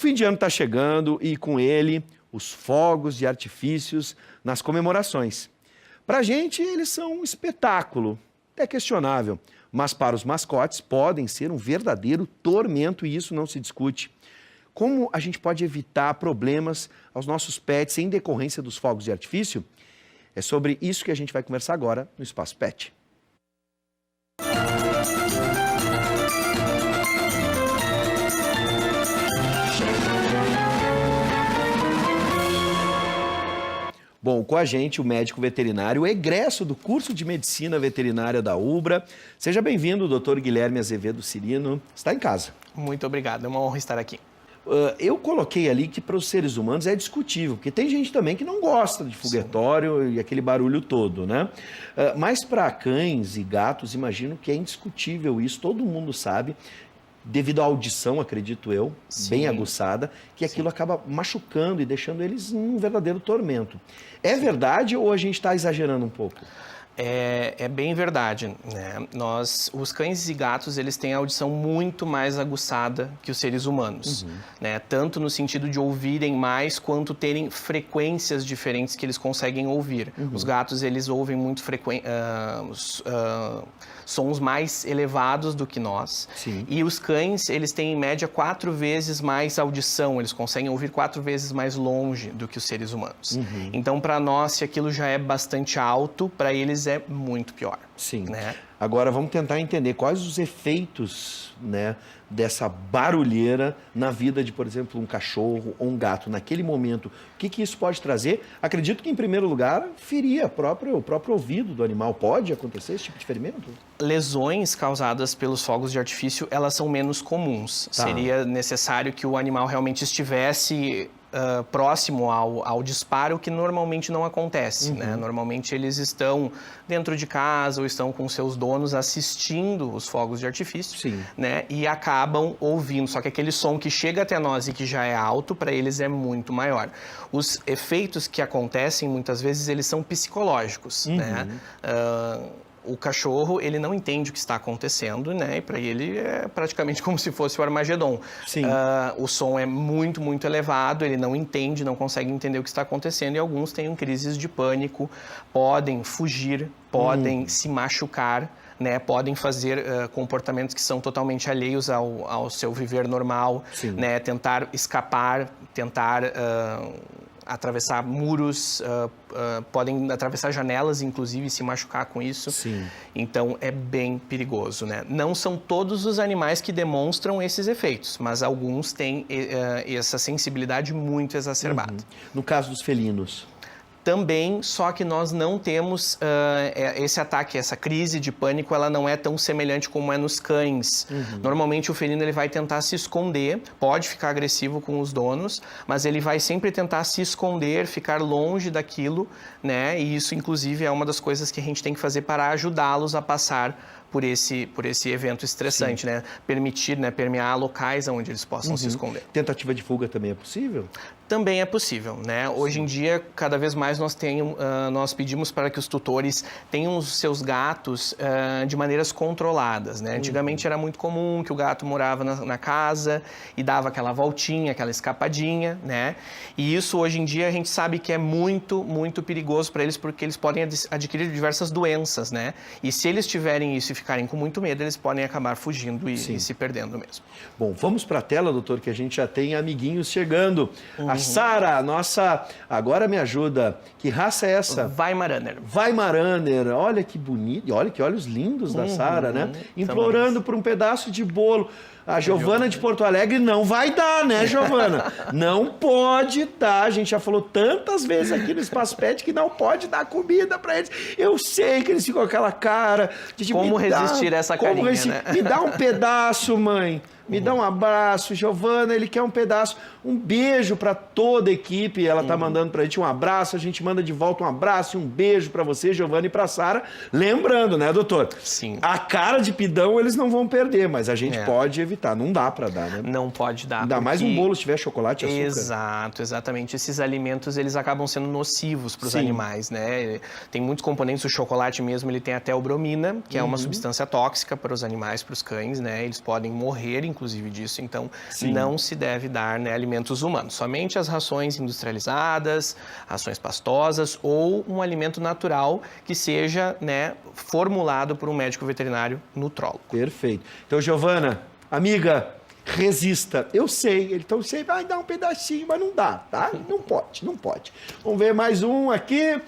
fim de ano está chegando e, com ele, os fogos de artifícios nas comemorações. Para a gente, eles são um espetáculo, é questionável, mas para os mascotes podem ser um verdadeiro tormento e isso não se discute. Como a gente pode evitar problemas aos nossos pets em decorrência dos fogos de artifício? É sobre isso que a gente vai conversar agora no Espaço Pet. Bom, com a gente o médico veterinário, egresso do curso de Medicina Veterinária da UBRA. Seja bem-vindo, doutor Guilherme Azevedo Cirino. Está em casa. Muito obrigado, é uma honra estar aqui. Eu coloquei ali que para os seres humanos é discutível, porque tem gente também que não gosta de foguetório e aquele barulho todo, né? Mas para cães e gatos, imagino que é indiscutível isso, todo mundo sabe, devido à audição, acredito eu, bem aguçada, que aquilo acaba machucando e deixando eles em um verdadeiro tormento. É verdade ou a gente está exagerando um pouco? É bem verdade, né? Os cães e gatos, eles têm a audição muito mais aguçada que os seres humanos, né? Tanto no sentido de ouvirem mais, quanto terem frequências diferentes que eles conseguem ouvir. Os gatos, eles ouvem muito sons mais elevados do que nós. Sim. E os cães, eles têm em média 4 vezes mais audição, eles conseguem ouvir 4 vezes mais longe do que os seres humanos. Então, para nós, se aquilo já é bastante alto, para eles é muito pior. Sim. Né? Agora, vamos tentar entender quais os efeitos, né, dessa barulheira na vida de, por exemplo, um cachorro ou um gato. Naquele momento, o que isso pode trazer? Acredito que, em primeiro lugar, ferir o próprio ouvido do animal. Pode acontecer esse tipo de ferimento? Lesões causadas pelos fogos de artifício, elas são menos comuns. Tá. Seria necessário que o animal realmente estivesse próximo ao disparo, que normalmente não acontece, né? Normalmente eles estão dentro de casa ou estão com seus donos assistindo os fogos de artifício, né? E acabam ouvindo, só que aquele som que chega até nós e que já é alto, para eles é muito maior. Os efeitos que acontecem, muitas vezes, eles são psicológicos, né? O cachorro, ele não entende o que está acontecendo, né? E para ele é praticamente como se fosse o Armagedon. O som é muito, muito elevado, ele não entende, não consegue entender o que está acontecendo e alguns têm crises de pânico, podem fugir, podem se machucar, né? Podem fazer comportamentos que são totalmente alheios ao seu viver normal, né? Tentar escapar, tentar atravessar muros, podem atravessar janelas, inclusive, e se machucar com isso. Então, é bem perigoso, né? Não são todos os animais que demonstram esses efeitos, mas alguns têm essa sensibilidade muito exacerbada. No caso dos felinos? Também, só que nós não temos esse ataque, essa crise de pânico, ela não é tão semelhante como é nos cães. Normalmente o felino ele vai tentar se esconder, pode ficar agressivo com os donos, mas ele vai sempre tentar se esconder, ficar longe daquilo, né? E isso, inclusive, é uma das coisas que a gente tem que fazer para ajudá-los a passar por esse evento estressante, né? Permitir, né, permear locais onde eles possam se esconder. Tentativa de fuga também é possível? Também é possível, né? Hoje em dia, cada vez mais nós pedimos para que os tutores tenham os seus gatos de maneiras controladas, né? Antigamente era muito comum que o gato morava na casa e dava aquela voltinha, aquela escapadinha, né? E isso, hoje em dia, a gente sabe que é muito, muito perigoso para eles, porque eles podem adquirir diversas doenças, né? E se eles tiverem isso e ficarem com muito medo, eles podem acabar fugindo e se perdendo mesmo. Bom, vamos para a tela, doutor, que a gente já tem amiguinhos chegando. A Sara, nossa, agora me ajuda. Que raça é essa? Weimaraner. Weimaraner, olha que bonito, olha que olhos lindos da Sara, né? Implorando por um pedaço de bolo. A Giovana de Porto Alegre não vai dar, né, Giovana? Não pode dar. A gente já falou tantas vezes aqui no Espaço Pet que não pode dar comida pra eles. Eu sei que eles ficam com aquela cara de tipo, como resistir a essa carinha, né? Me dá um pedaço, mãe. Me dá um abraço, Giovana, ele quer um pedaço. Um beijo para toda a equipe, ela tá mandando pra gente um abraço, a gente manda de volta um abraço e um beijo para você, Giovana, e pra Sara. Lembrando, né, doutor? Sim. A cara de pidão eles não vão perder, mas a gente pode evitar. Não dá para dar, né? Não pode dar. Ainda mais um bolo se tiver chocolate e açúcar. Exato, exatamente. Esses alimentos, eles acabam sendo nocivos para os animais, né? Tem muitos componentes, o chocolate mesmo, ele tem até bromina, que é uma substância tóxica para os animais, para os cães, né? Eles podem morrer, inclusive, disso. Então, não se deve dar, né, alimentos humanos. Somente as rações industrializadas, rações pastosas ou um alimento natural que seja, né, formulado por um médico veterinário nutrólogo. Perfeito. Então, Giovana, amiga, resista. Eu sei, ele então sempre vai dar um pedacinho, mas não dá, tá? Não pode, não pode. Vamos ver mais um aqui,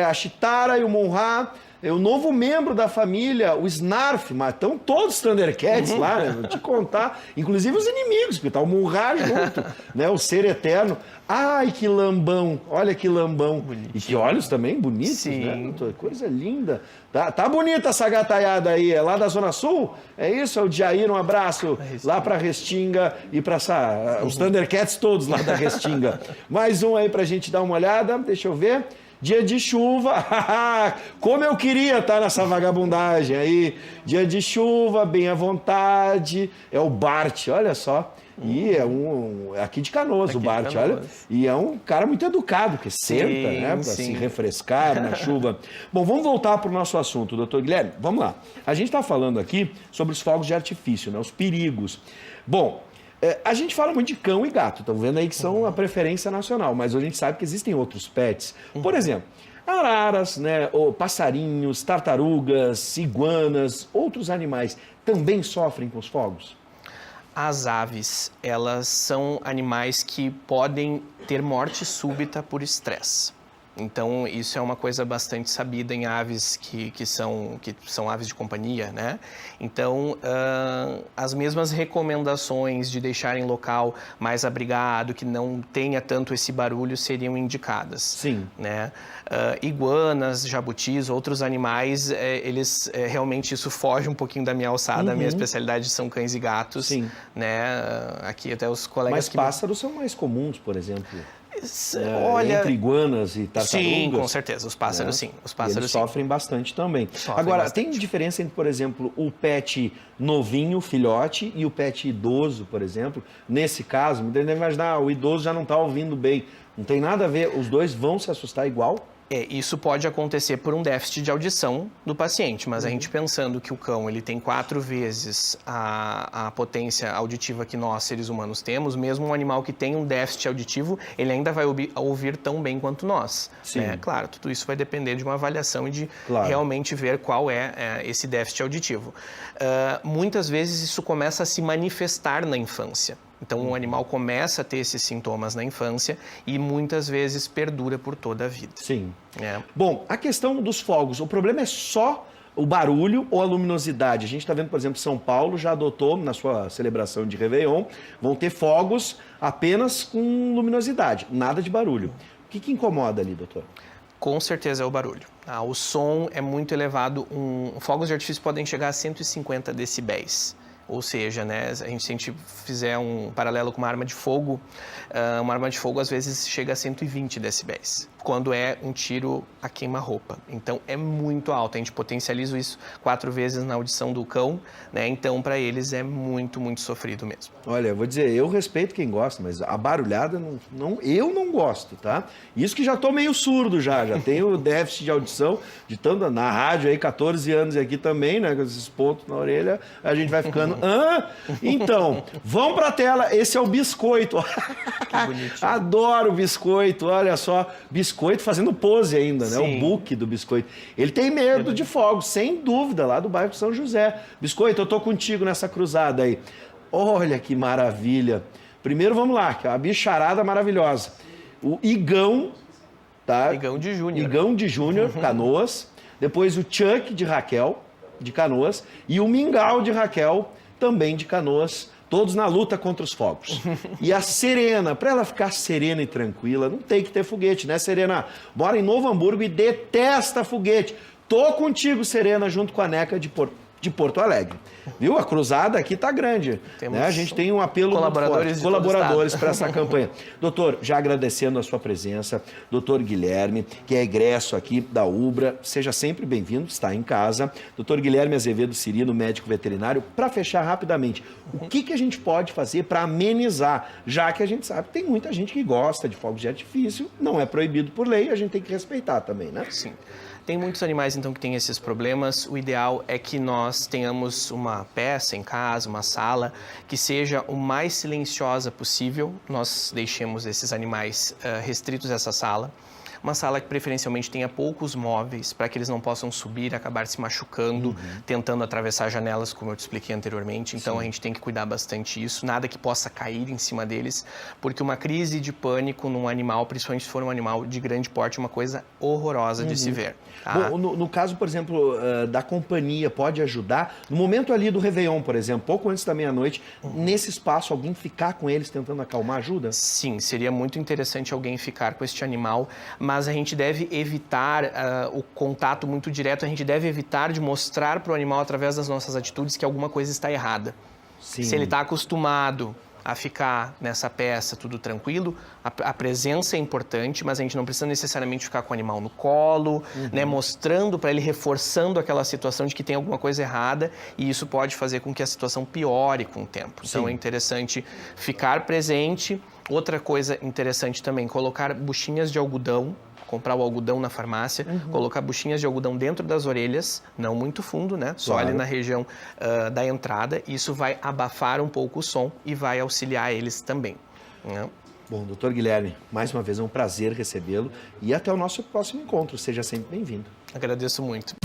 a Chitara e o Monra. É o novo membro da família, o Snarf, mas estão todos os Thundercats lá, né? Vou te contar, inclusive os inimigos, porque tá o Monra junto, né? O ser eterno. Ai, que lambão, olha que lambão. Bonitinho. E que olhos também bonitos, Sim. né? Coisa linda. Tá bonita essa gataiada aí, é lá da Zona Sul? É isso? É o Jair, um abraço lá pra Restinga e pra os Thundercats todos lá da Restinga. Mais um aí pra gente dar uma olhada, deixa eu ver. Dia de chuva, como eu queria estar nessa vagabundagem aí. Dia de chuva, bem à vontade. É o Bart, olha só. E é aqui de Canoas, aqui o Bart, olha. E é um cara muito educado, que senta, né, para se refrescar na chuva. Bom, vamos voltar para o nosso assunto, doutor Guilherme. Vamos lá. A gente está falando aqui sobre os fogos de artifício, né, os perigos. Bom, a gente fala muito de cão e gato, estão vendo aí que são a preferência nacional, mas a gente sabe que existem outros pets. Por exemplo, araras, né, ou passarinhos, tartarugas, iguanas, outros animais também sofrem com os fogos? As aves, elas são animais que podem ter morte súbita por estresse. Então, isso é uma coisa bastante sabida em aves que são aves de companhia, né? Então, as mesmas recomendações de deixar em local mais abrigado, que não tenha tanto esse barulho, seriam indicadas. Sim. Né? Iguanas, jabutis, outros animais, eles realmente isso foge um pouquinho da minha alçada. A minha especialidade são cães e gatos. Sim. Né? Aqui até os colegas... Mas pássaros são mais comuns, por exemplo. Olha, entre iguanas e tartarugas. Sim, com certeza. Os pássaros, sim. Os pássaros, eles sofrem bastante também. Agora, tem diferença entre, por exemplo, o pet novinho, filhote, e o pet idoso, por exemplo? Nesse caso, me deve imaginar, o idoso já não está ouvindo bem. Não tem nada a ver, os dois vão se assustar igual? Isso pode acontecer por um déficit de audição do paciente, mas a gente pensando que o cão ele tem 4 vezes a potência auditiva que nós, seres humanos, temos, mesmo um animal que tem um déficit auditivo, ele ainda vai ouvir tão bem quanto nós. Sim. Né? Claro, tudo isso vai depender de uma avaliação e de realmente ver qual é esse déficit auditivo. Muitas vezes isso começa a se manifestar na infância. Então, o animal começa a ter esses sintomas na infância e muitas vezes perdura por toda a vida. Sim. Bom, a questão dos fogos, o problema é só o barulho ou a luminosidade? A gente está vendo, por exemplo, São Paulo já adotou, na sua celebração de Réveillon, vão ter fogos apenas com luminosidade, nada de barulho. O que incomoda ali, doutor? Com certeza é o barulho. O som é muito elevado. Fogos de artifício podem chegar a 150 decibéis. Ou seja, né, se a gente fizer um paralelo com uma arma de fogo às vezes chega a 120 decibéis, quando é um tiro a queima-roupa. Então, é muito alto. A gente potencializa isso 4 vezes na audição do cão, né? Então, para eles é muito, muito sofrido mesmo. Olha, eu vou dizer, eu respeito quem gosta, mas a barulhada, eu não gosto, tá? Isso que já tô meio surdo já tenho déficit de audição, de tanto na rádio aí, 14 anos e aqui também, né, com esses pontos na orelha, a gente vai ficando... Então, vamos pra tela, esse é o biscoito. Que bonitinho. Adoro o biscoito, olha só, biscoito fazendo pose ainda, né? Sim. O book do biscoito. Ele tem medo de fogos, sem dúvida, lá do bairro São José. Biscoito, eu tô contigo nessa cruzada aí. Olha que maravilha. Primeiro vamos lá, que é uma bicharada maravilhosa. O Igão, tá? Igão de Júnior. Igão de Júnior, Canoas. Depois o Chuck de Raquel, de Canoas. E o Mingau de Raquel, também de Canoas. Todos na luta contra os fogos. E a Serena, para ela ficar serena e tranquila, não tem que ter foguete, né, Serena? Mora em Novo Hamburgo e detesta foguete. Tô contigo, Serena, junto com a Neca de Porto Alegre. Viu? A cruzada aqui tá grande. Né? A gente tem um apelo colaboradores para essa campanha. Doutor, já agradecendo a sua presença, doutor Guilherme, que é egresso aqui da UBRA, seja sempre bem-vindo, está em casa. Doutor Guilherme Azevedo Cirino, médico veterinário, para fechar rapidamente, o que a gente pode fazer para amenizar, já que a gente sabe que tem muita gente que gosta de fogos de artifício, não é proibido por lei, a gente tem que respeitar também, né? Sim. Tem muitos animais, então, que têm esses problemas. O ideal é que nós tenhamos uma peça em casa, uma sala, que seja o mais silenciosa possível. Nós deixemos esses animais restritos a essa sala. Uma sala que preferencialmente tenha poucos móveis, para que eles não possam subir, acabar se machucando, tentando atravessar janelas, como eu te expliquei anteriormente. Então, a gente tem que cuidar bastante disso. Nada que possa cair em cima deles, porque uma crise de pânico num animal, principalmente se for um animal de grande porte, é uma coisa horrorosa de se ver. Tá? Bom, no caso, por exemplo, da companhia, pode ajudar? No momento ali do Réveillon, por exemplo, pouco antes da meia-noite, nesse espaço, alguém ficar com eles tentando acalmar ajuda? Sim, seria muito interessante alguém ficar com este animal, mas a gente deve evitar o contato muito direto, a gente deve evitar de mostrar para o animal, através das nossas atitudes, que alguma coisa está errada. Sim. Se ele está acostumado a ficar nessa peça tudo tranquilo, a presença é importante, mas a gente não precisa necessariamente ficar com o animal no colo, né, mostrando para ele, reforçando aquela situação de que tem alguma coisa errada, e isso pode fazer com que a situação piore com o tempo. Então, é interessante ficar presente. Outra coisa interessante também, colocar buchinhas de algodão, comprar o algodão na farmácia, colocar buchinhas de algodão dentro das orelhas, não muito fundo, né? Só ali na região da entrada. Isso vai abafar um pouco o som e vai auxiliar eles também, né? Bom, doutor Guilherme, mais uma vez é um prazer recebê-lo e até o nosso próximo encontro. Seja sempre bem-vindo. Agradeço muito.